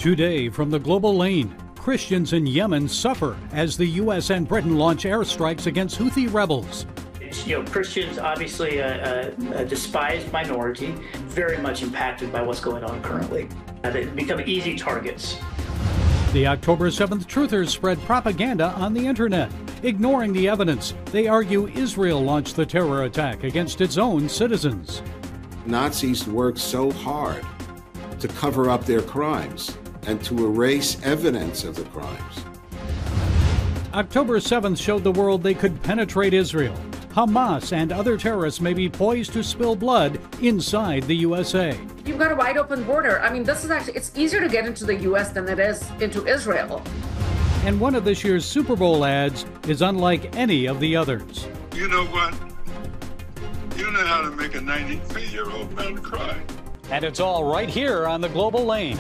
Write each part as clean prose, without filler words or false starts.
Today from the global lane, Christians in Yemen suffer as the U.S. and Britain launch airstrikes against Houthi rebels. Christians, obviously a despised minority, very much impacted by what's going on currently. They become easy targets. The October 7th truthers spread propaganda on the internet. Ignoring the evidence, they argue Israel launched the terror attack against its own citizens. Nazis worked so hard to cover up their crimes and to erase evidence of the crimes. October 7th showed the world they could penetrate Israel. Hamas and other terrorists may be poised to spill blood inside the USA. You've got a wide open border. I mean, it's easier to get into the U.S. than it is into Israel. And one of this year's Superbowl ads is unlike any of the others. You know what? You know how to make a 93-year-old man cry. And it's all right here on the global lane.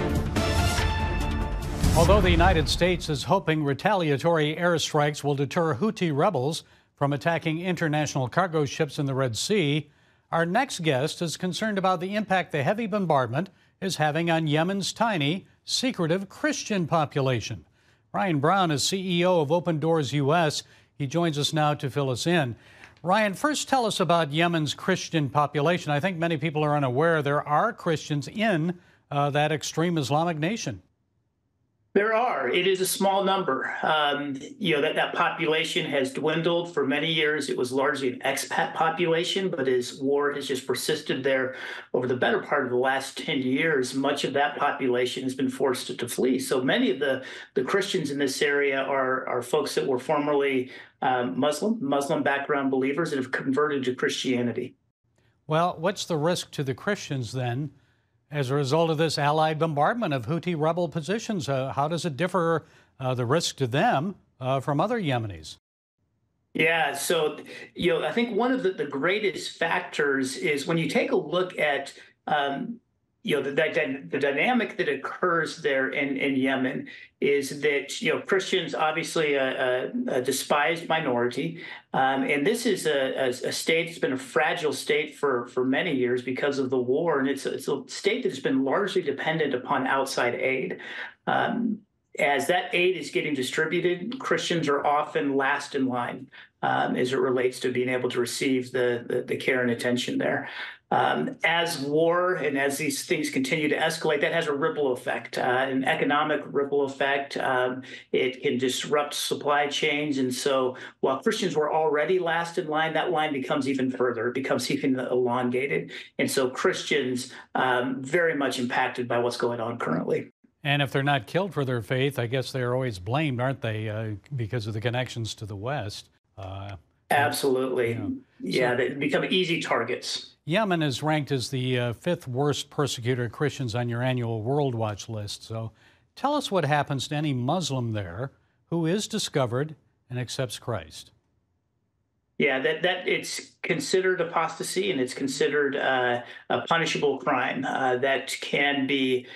Although the United States is hoping retaliatory airstrikes will deter Houthi rebels from attacking international cargo ships in the Red Sea, our next guest is concerned about the impact the heavy bombardment is having on Yemen's tiny, secretive Christian population. Ryan Brown is CEO of Open Doors U.S. He joins us now to fill us in. Ryan, first tell us about Yemen's Christian population. I think many people are unaware there are Christians in that extreme Islamic nation. There are. It is a small number. That population has dwindled for many years. It was largely an expat population, but as war has just persisted there over the better part of the last 10 years, much of that population has been forced to flee. So many of the Christians in this area are folks that were formerly Muslim background believers that have converted to Christianity. Well, what's the risk to the Christians then as a result of this Allied bombardment of Houthi rebel positions? How does it differ, the risk to them, from other Yemenis? Yeah, so, I think one of the greatest factors is when you take a look at, the dynamic that occurs there in Yemen is that, Christians, obviously a despised minority, and this is a state that's been a fragile state for many years because of the war, and it's a state that's been largely dependent upon outside aid. As that aid is getting distributed, Christians are often last in line as it relates to being able to receive the care and attention there. As war and as these things continue to escalate, that has a ripple effect, an economic ripple effect. It can disrupt supply chains. And so while Christians were already last in line, that line becomes even further. It becomes even elongated. And so Christians very much impacted by what's going on currently. And if they're not killed for their faith, I guess they're always blamed, aren't they, because of the connections to the West? Absolutely. Yeah, they become easy targets. Yemen is ranked as the fifth worst persecutor of Christians on your annual World Watch list. So tell us what happens to any Muslim there who is discovered and accepts Christ. Yeah, that it's considered apostasy, and it's considered a punishable crime that can be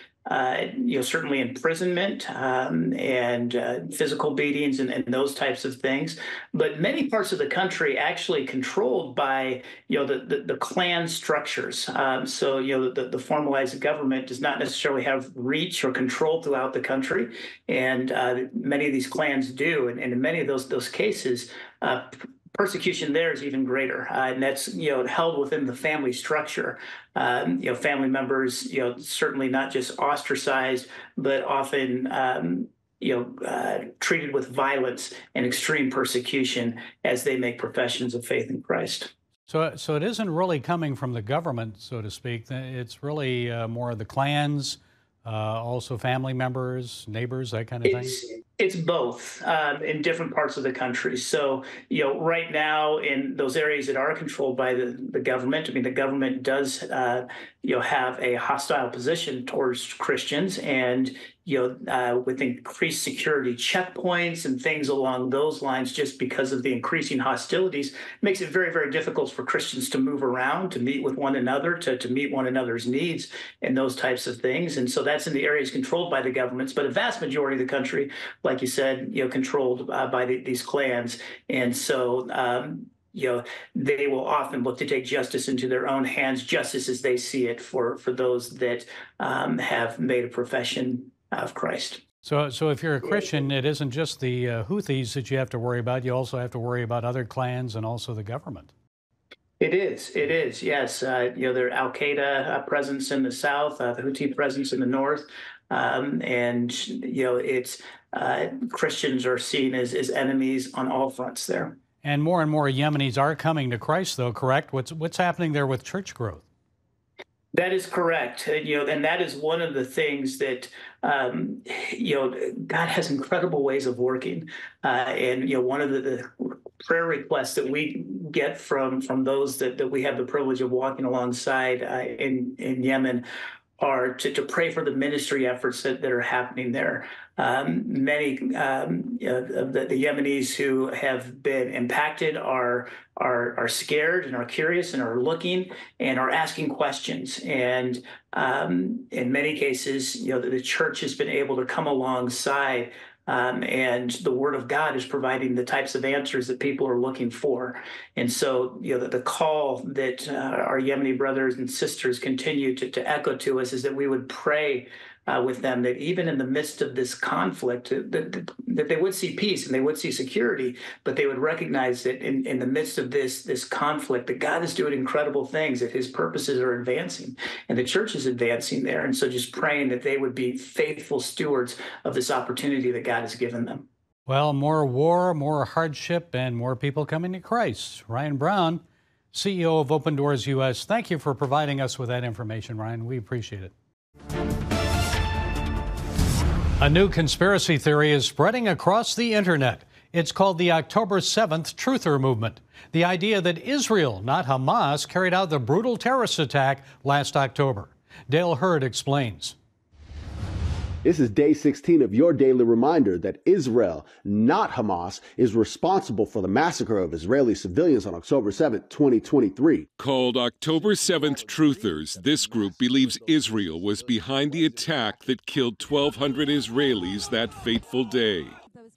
certainly imprisonment and physical beatings and those types of things. But many parts of the country actually controlled by the clan structures. So the formalized government does not necessarily have reach or control throughout the country, and many of these clans do. And in many of those cases, persecution there is even greater, and that's held within the family structure. Family members, certainly not just ostracized, but often treated with violence and extreme persecution as they make professions of faith in Christ. So it isn't really coming from the government, so to speak. It's really more of the clans, also family members, neighbors, that kind of thing? It's both in different parts of the country. So, right now in those areas that are controlled by the government, the government does, have a hostile position towards Christians, and, with increased security checkpoints and things along those lines, just because of the increasing hostilities, makes it very, very difficult for Christians to move around, to meet with one another, to meet one another's needs and those types of things. And so that's in the areas controlled by the governments, but a vast majority of the country, like you said, controlled by these clans. And so, they will often look to take justice into their own hands, justice as they see it for those that have made a profession of Christ. So if you're a Christian, it isn't just the Houthis that you have to worry about. You also have to worry about other clans and also the government. It is, yes. There Al Qaeda presence in the south, the Houthi presence in the north, and it's Christians are seen as enemies on all fronts there. And more Yemenis are coming to Christ, though. Correct? What's happening there with church growth? That is correct. And that is one of the things that, God has incredible ways of working. And one of the prayer requests that we get from those that we have the privilege of walking alongside in Yemen are to pray for the ministry efforts that are happening there. Many of the Yemenis who have been impacted are scared and are curious and are looking and are asking questions. And in many cases, the church has been able to come alongside, and the Word of God is providing the types of answers that people are looking for. And so, the call that our Yemeni brothers and sisters continue to echo to us is that we would pray with them, that even in the midst of this conflict, that they would see peace and they would see security, but they would recognize that in the midst of this conflict, that God is doing incredible things, that his purposes are advancing and the church is advancing there. And so just praying that they would be faithful stewards of this opportunity that God has given them. Well, more war, more hardship, and more people coming to Christ. Ryan Brown, CEO of Open Doors U.S., thank you for providing us with that information, Ryan. We appreciate it. A new conspiracy theory is spreading across the internet. It's called the October 7th Truther Movement. The idea that Israel, not Hamas, carried out the brutal terrorist attack last October. Dale Hurd explains. This is day 16 of your daily reminder that Israel, not Hamas, is responsible for the massacre of Israeli civilians on October 7, 2023. Called October 7th Truthers, this group believes Israel was behind the attack that killed 1,200 Israelis that fateful day.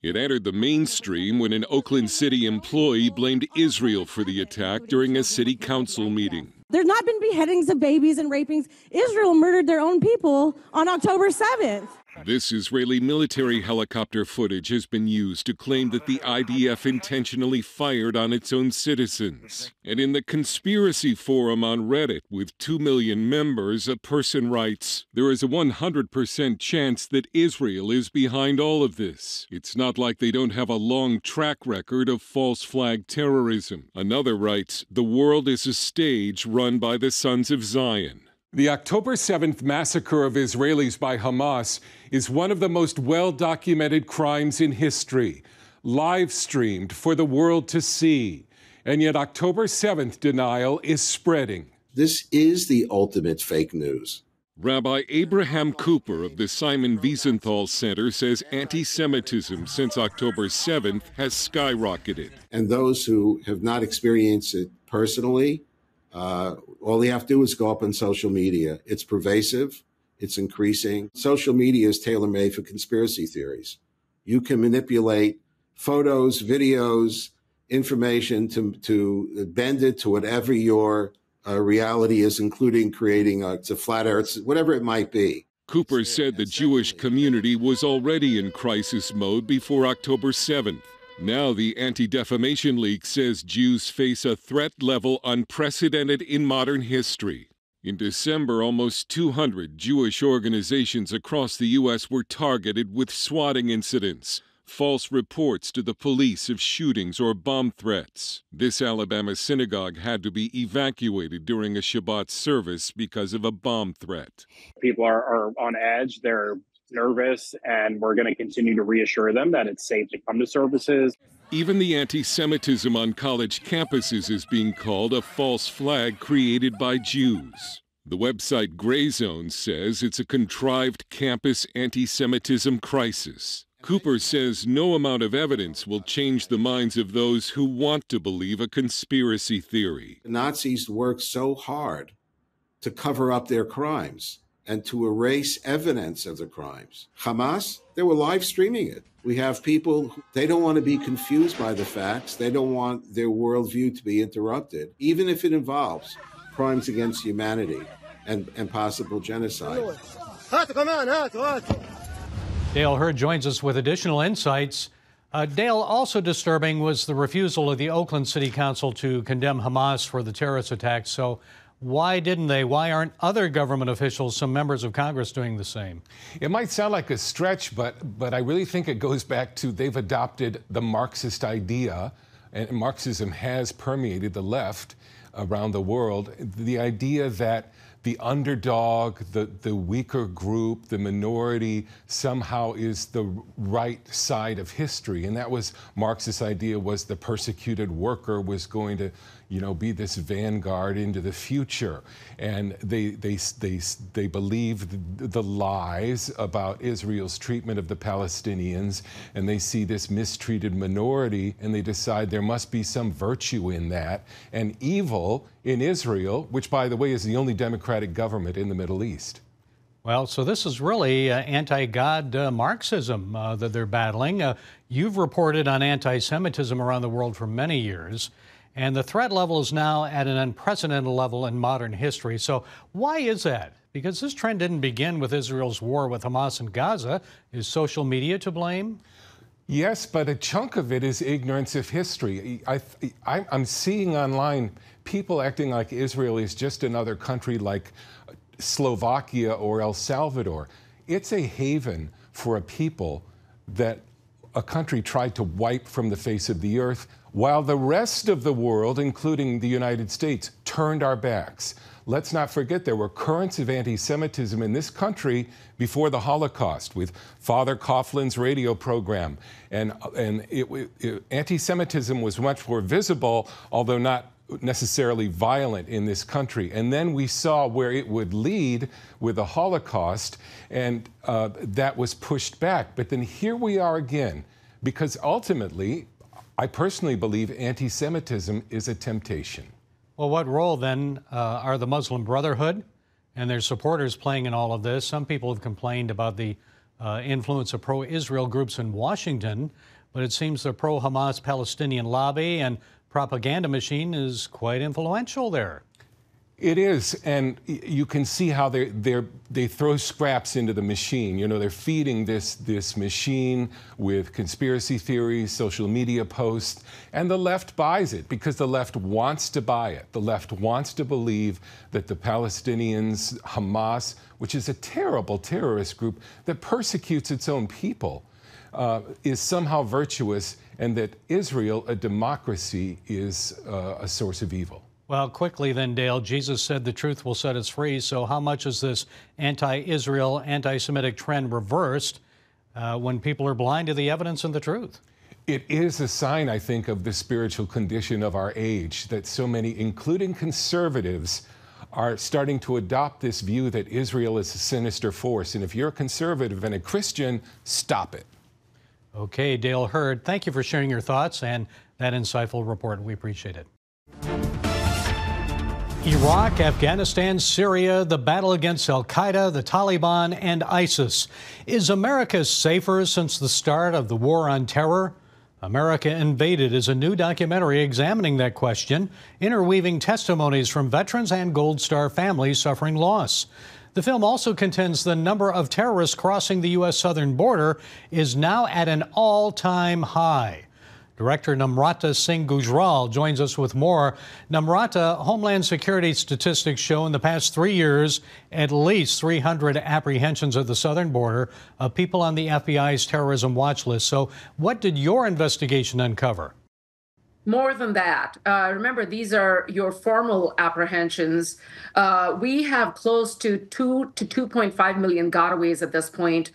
It entered the mainstream when an Oakland City employee blamed Israel for the attack during a city council meeting. There's not been beheadings of babies and rapings. Israel murdered their own people on October 7th. This Israeli military helicopter footage has been used to claim that the IDF intentionally fired on its own citizens. And in the conspiracy forum on Reddit with 2 million members, a person writes, "There is a 100% chance that Israel is behind all of this. It's not like they don't have a long track record of false flag terrorism." Another writes, "The world is a stage run by the Sons of Zion." The October 7th massacre of Israelis by Hamas is one of the most well-documented crimes in history, live-streamed for the world to see. And yet October 7th denial is spreading. This is the ultimate fake news. Rabbi Abraham Cooper of the Simon Wiesenthal Center says anti-Semitism since October 7th has skyrocketed. And those who have not experienced it personally, all they have to do is go up on social media. It's pervasive. It's increasing. Social media is tailor-made for conspiracy theories. You can manipulate photos, videos, information to bend it to whatever your reality is, including creating a flat earth, whatever it might be. Cooper said the Jewish community was already in crisis mode before October 7th. Now the Anti-Defamation League says Jews face a threat level unprecedented in modern history. In December, almost 200 Jewish organizations across the U.S. were targeted with swatting incidents, false reports to the police of shootings or bomb threats. This Alabama synagogue had to be evacuated during a Shabbat service because of a bomb threat. People are on edge. They're nervous, and we're going to continue to reassure them that it's safe to come to services. Even the anti-Semitism on college campuses is being called a false flag created by Jews. The website Gray Zone says it's a contrived campus anti-Semitism crisis. Cooper says no amount of evidence will change the minds of those who want to believe a conspiracy theory. The Nazis worked so hard to cover up their crimes and to erase evidence of the crimes. Hamas, they were live streaming it. We have people, they don't want to be confused by the facts. They don't want their worldview to be interrupted, even if it involves crimes against humanity and possible genocide. Dale Hurd joins us with additional insights. Dale, also disturbing was the refusal of the Oakland City Council to condemn Hamas for the terrorist attacks. So why didn't they? Why aren't other government officials, some members of Congress, doing the same? It might sound like a stretch, but I really think it goes back to they've adopted the Marxist idea, and Marxism has permeated the left around the world, the idea that the underdog, the weaker group, the minority somehow is the right side of history. And that was Marx's idea, was the persecuted worker was going to, be this vanguard into the future. And they believe the lies about Israel's treatment of the Palestinians, and they see this mistreated minority, and they decide there must be some virtue in that, and evil in Israel, which, by the way, is the only democratic government in the Middle East. Well, so this is really anti-God Marxism that they're battling. You've reported on anti-Semitism around the world for many years, and the threat level is now at an unprecedented level in modern history. So why is that? Because this trend didn't begin with Israel's war with Hamas in Gaza. Is social media to blame? Yes, but a chunk of it is ignorance of history. I'm seeing online people acting like Israel is just another country like Slovakia or El Salvador. It's a haven for a people that a country tried to wipe from the face of the earth, while the rest of the world, including the United States, turned our backs. Let's not forget there were currents of anti-Semitism in this country before the Holocaust, with Father Coughlin's radio program. And anti-Semitism was much more visible, although not necessarily violent in this country. And then we saw where it would lead with the Holocaust, and that was pushed back. But then here we are again, because ultimately, I personally believe anti-Semitism is a temptation. Well, what role then are the Muslim Brotherhood and their supporters playing in all of this? Some people have complained about the influence of pro-Israel groups in Washington, but it seems the pro-Hamas Palestinian lobby and propaganda machine is quite influential there. It is, and you can see how they throw scraps into the machine. They're feeding this machine with conspiracy theories, social media posts, and the left buys it because the left wants to buy it. The left wants to believe that the Palestinians, Hamas, which is a terrible terrorist group that persecutes its own people, is somehow virtuous, and that Israel, a democracy, is a source of evil. Well, quickly then, Dale, Jesus said the truth will set us free. So how much is this anti-Israel, anti-Semitic trend reversed when people are blind to the evidence and the truth? It is a sign, I think, of the spiritual condition of our age, that so many, including conservatives, are starting to adopt this view that Israel is a sinister force. And if you're a conservative and a Christian, stop it. Okay, Dale Hurd, thank you for sharing your thoughts and that insightful report. We appreciate it. Iraq, Afghanistan, Syria, the battle against al-Qaeda, the Taliban, and ISIS. Is America safer since the start of the war on terror? America Invaded is a new documentary examining that question, interweaving testimonies from veterans and Gold Star families suffering loss. The film also contends the number of terrorists crossing the U.S. southern border is now at an all-time high. Director Namrata Singh Gujral joins us with more. Namrata, Homeland Security statistics show in the past 3 years at least 300 apprehensions at the southern border of people on the FBI's terrorism watch list. So what did your investigation uncover? More than that. Remember, these are your formal apprehensions. We have close to 2 to 2.5 million gotaways at this point.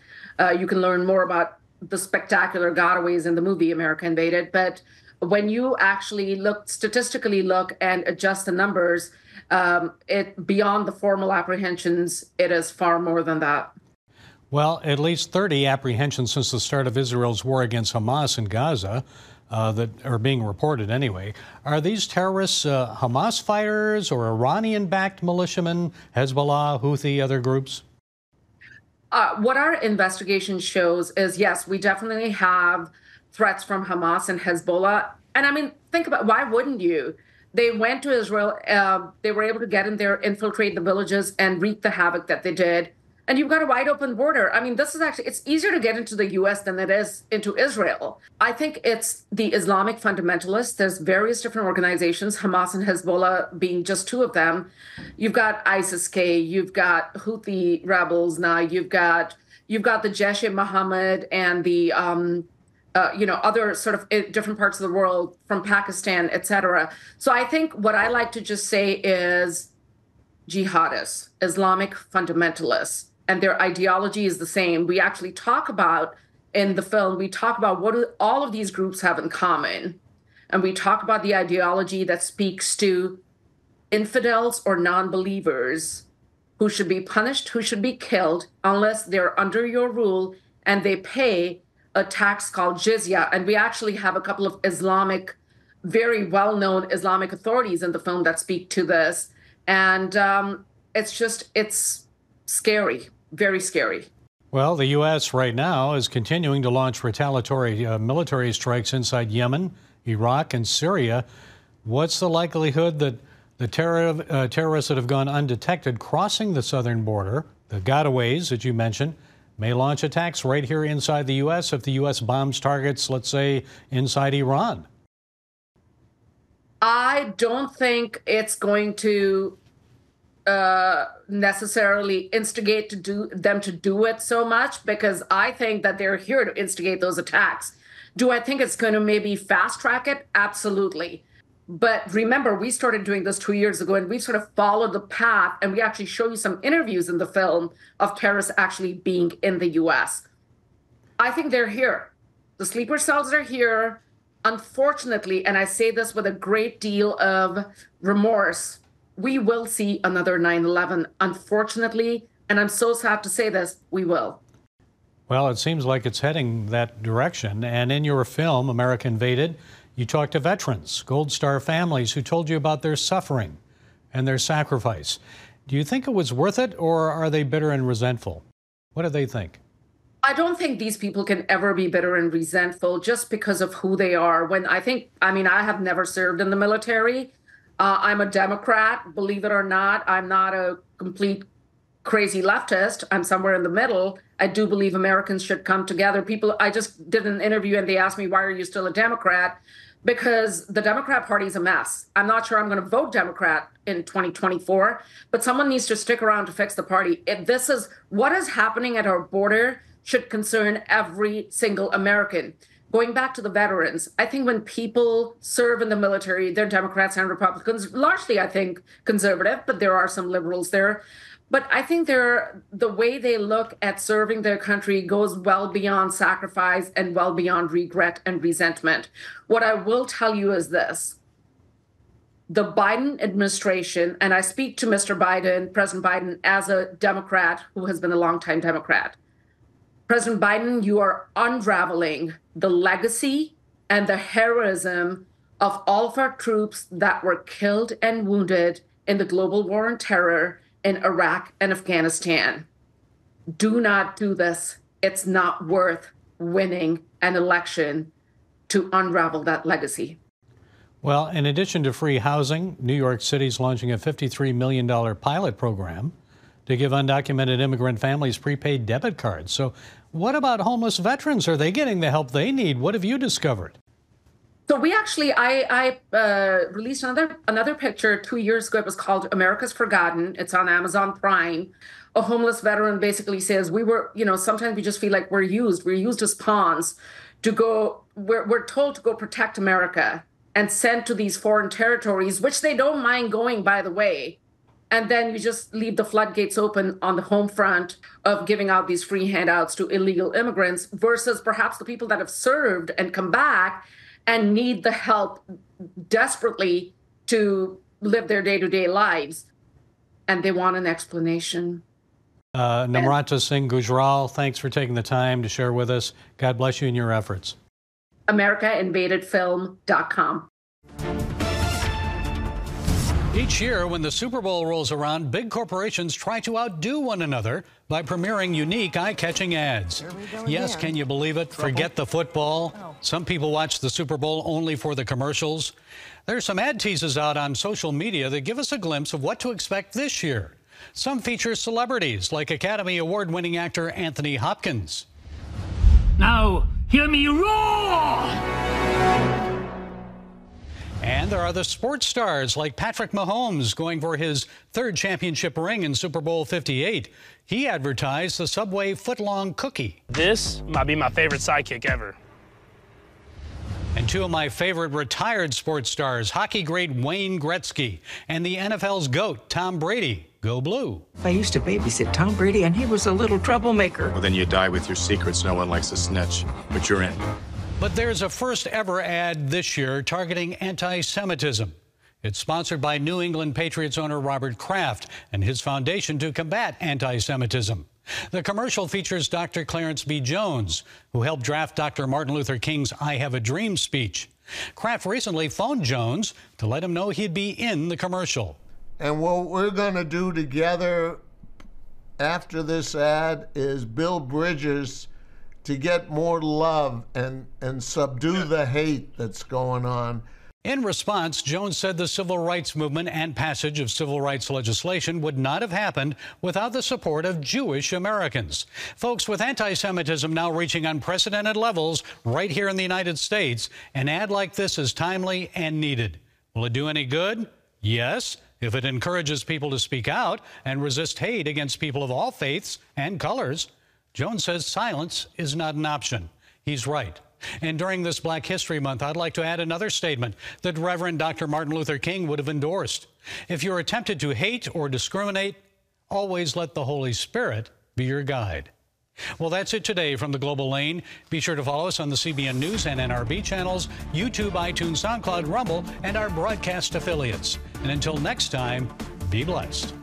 You can learn more about the spectacular gotaways in the movie America Invaded. But when you actually statistically look and adjust the numbers, beyond the formal apprehensions, it is far more than that. Well, at least 30 apprehensions since the start of Israel's war against Hamas in Gaza that are being reported anyway. Are these terrorists Hamas fighters or Iranian-backed militiamen, Hezbollah, Houthi, other groups? What our investigation shows is, yes, we definitely have threats from Hamas and Hezbollah. And I mean, think about, why wouldn't you? They went to Israel. They were able to get in there, infiltrate the villages, and wreak the havoc that they did. And you've got a wide open border. I mean, this is actually, it's easier to get into the US than it is into Israel. I think it's the Islamic fundamentalists. There's various different organizations, Hamas and Hezbollah being just two of them. You've got ISIS-K, you've got Houthi rebels now, you've got the Jaish-e-Mohammed and the other sort of different parts of the world from Pakistan, et cetera. So I think what I like to just say is jihadists, Islamic fundamentalists, and their ideology is the same. We actually talk about in the film, we talk about what do all of these groups have in common. And we talk about the ideology that speaks to infidels or non-believers who should be punished, who should be killed unless they're under your rule and they pay a tax called jizya. And we actually have a couple of Islamic, very well-known Islamic authorities in the film that speak to this. And it's scary, very scary. Well, the U.S. right now is continuing to launch retaliatory military strikes inside Yemen, Iraq, and Syria. What's the likelihood that the terrorists that have gone undetected crossing the southern border, the gotaways that you mentioned, may launch attacks right here inside the U.S. if the U.S. bombs targets, let's say, inside Iran? I don't think it's going to necessarily instigate them to do it so much, because I think that they're here to instigate those attacks. Do I think it's going to maybe fast track it? Absolutely. But remember, we started doing this 2 years ago, and we sort of followed the path, and we actually show you some interviews in the film of terrorists actually being in the U.S. I think they're here. The sleeper cells are here. Unfortunately, and I say this with a great deal of remorse, we will see another 9/11, unfortunately, and I'm so sad to say this, we will. Well, it seems like it's heading that direction. And in your film, America Invaded, you talked to veterans, Gold Star families who told you about their suffering and their sacrifice. Do you think it was worth it, or are they bitter and resentful? What do they think? I don't think these people can ever be bitter and resentful just because of who they are. I have never served in the military. I'm a Democrat, believe it or not. I'm not a complete crazy leftist. I'm somewhere in the middle. I do believe Americans should come together. I just did an interview and they asked me, why are you still a Democrat? Because the Democrat Party is a mess. I'm not sure I'm going to vote Democrat in 2024, but someone needs to stick around to fix the party. What is happening at our border should concern every single American. Going back to the veterans, I think when people serve in the military, they're Democrats and Republicans, largely, I think, conservative, but there are some liberals there. But I think the way they look at serving their country goes well beyond sacrifice and well beyond regret and resentment. What I will tell you is this. The Biden administration, and I speak to Mr. Biden, President Biden, as a Democrat who has been a longtime Democrat. President Biden, you are unraveling the legacy and the heroism of all of our troops that were killed and wounded in the global war on terror in Iraq and Afghanistan. Do not do this. It's not worth winning an election to unravel that legacy. Well, in addition to free housing, New York City's launching a $53 million pilot program to give undocumented immigrant families prepaid debit cards. So what about homeless veterans? Are they getting the help they need? What have you discovered? So we actually, I released another picture 2 years ago. It was called America's Forgotten. It's on Amazon Prime. A homeless veteran basically says, sometimes we just feel like we're used as pawns to go, we're told to go protect America and sent to these foreign territories, which they don't mind going, by the way. And then you just leave the floodgates open on the home front of giving out these free handouts to illegal immigrants versus perhaps the people that have served and come back and need the help desperately to live their day-to-day lives. And they want an explanation. Namrata Singh Gujral, thanks for taking the time to share with us. God bless you in your efforts. AmericaInvadedFilm.com. Each year, when the Super Bowl rolls around, big corporations try to outdo one another by premiering unique, eye-catching ads. Yes, can you believe it? Forget the football. Some people watch the Super Bowl only for the commercials. There's some ad teases out on social media that give us a glimpse of what to expect this year. Some feature celebrities like Academy Award-winning actor Anthony Hopkins. Now, hear me roar! And there are the sports stars like Patrick Mahomes going for his third championship ring in Super Bowl 58. He advertised the Subway footlong cookie. This might be my favorite sidekick ever. And two of my favorite retired sports stars, hockey great Wayne Gretzky and the NFL's GOAT, Tom Brady. Go Blue. I used to babysit Tom Brady, and he was a little troublemaker. Well, then you die with your secrets. No one likes a snitch, but you're in. But there's a first ever ad this year targeting anti-Semitism. It's sponsored by New England Patriots owner Robert Kraft and his foundation to combat anti-Semitism. The commercial features Dr. Clarence B. Jones, who helped draft Dr. Martin Luther King's I Have a Dream speech. Kraft recently phoned Jones to let him know he'd be in the commercial. And what we're going to do together after this ad is build bridges to get more love and subdue the hate that's going on. In response, Jones said the civil rights movement and passage of civil rights legislation would not have happened without the support of Jewish Americans. Folks, with anti-Semitism now reaching unprecedented levels right here in the United States, an ad like this is timely and needed. Will it do any good? Yes, if it encourages people to speak out and resist hate against people of all faiths and colors. Jones says silence is not an option. He's right. And during this Black History Month, I'd like to add another statement that Reverend Dr. Martin Luther King would have endorsed. If you're tempted to hate or discriminate, always let the Holy Spirit be your guide. Well, that's it today from the Global Lane. Be sure to follow us on the CBN News and NRB channels, YouTube, iTunes, SoundCloud, Rumble, and our broadcast affiliates. And until next time, be blessed.